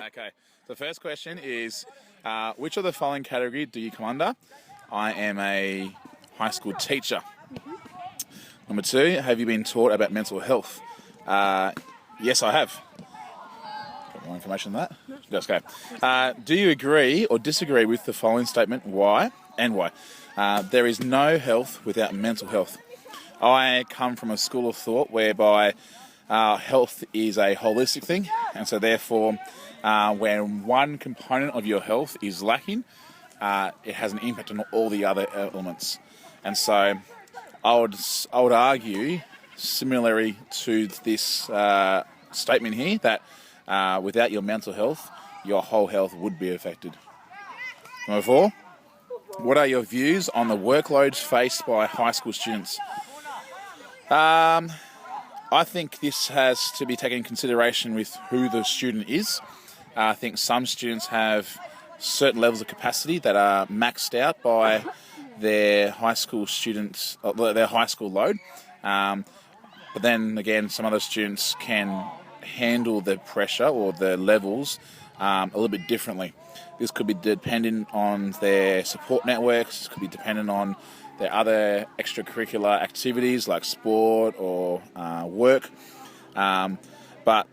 Okay. The first question is, which of the following category do you come under? I am a high school teacher. Number two, have you been taught about mental health? Yes, I have. Got more information on that? No. Let's go. Do you agree or disagree with the following statement? Why and why? There is no health without mental health. I come from a school of thought whereby health is a holistic thing, and so therefore when one component of your health is lacking, it has an impact on all the other elements. And so I would argue, similarly to this statement here, that without your mental health, your whole health would be affected. Number four, what are your views on the workloads faced by high school students? I think this has to be taken in consideration with who the student is. I think some students have certain levels of capacity that are maxed out by their high school students, their high school load. But then again, some other students can handle the pressure or the levels a little bit differently. This could be dependent on their support networks. This could be dependent on their other extracurricular activities like sport or work. But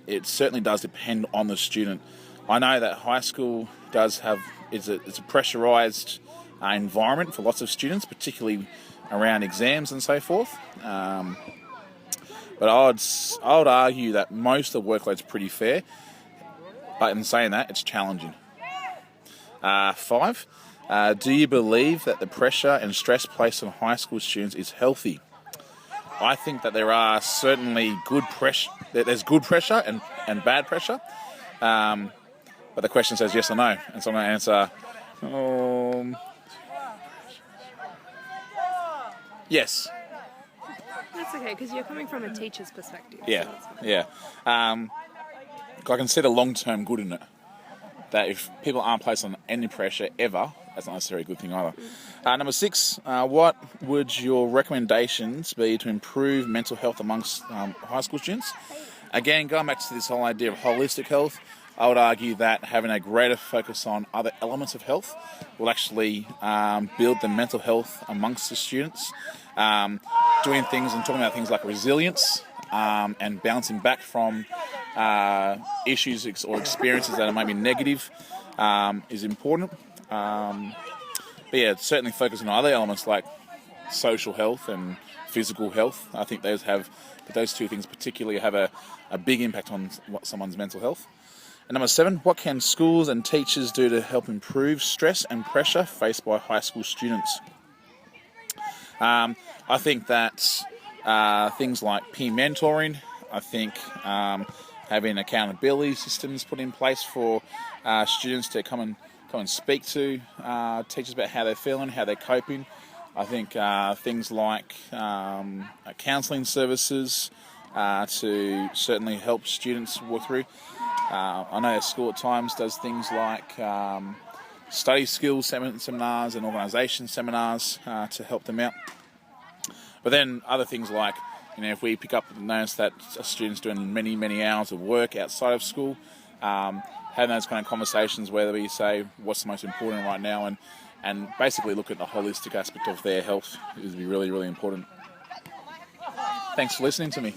it certainly does depend on the student. I know that high school does have, it's a pressurized environment for lots of students, particularly around exams and so forth. But I would argue that most of the workload's pretty fair. But in saying that, it's challenging. 5, do you believe that the pressure and stress placed on high school students is healthy? I think that there are certainly good pressure. There's good pressure and bad pressure. But the question says yes or no. And so I'm going to answer yes. That's okay, because you're coming from a teacher's perspective. Yeah, so that's fine. yeah. I can see the long-term good in it. That if people aren't placed on any pressure ever, that's not necessarily a good thing either. Number 6, what would your recommendations be to improve mental health amongst high school students? Again, going back to this whole idea of holistic health, I would argue that having a greater focus on other elements of health will actually build the mental health amongst the students. Doing things and talking about things like resilience and bouncing back from issues or experiences that are maybe negative is important. But yeah, certainly focusing on other elements like social health and physical health. I think those two things particularly have a big impact on someone's mental health. And number 7, what can schools and teachers do to help improve stress and pressure faced by high school students? I think that things like peer mentoring, I think having accountability systems put in place for students to come and speak to teachers about how they're feeling, how they're coping. I think things like counselling services to certainly help students work through. I know our school at times does things like study skills seminars and organisation seminars to help them out. But then other things like, if we pick up and notice that a student's doing many, many hours of work outside of school, having those kind of conversations where we say what's the most important right now and basically look at the holistic aspect of their health is really, really important. Thanks for listening to me.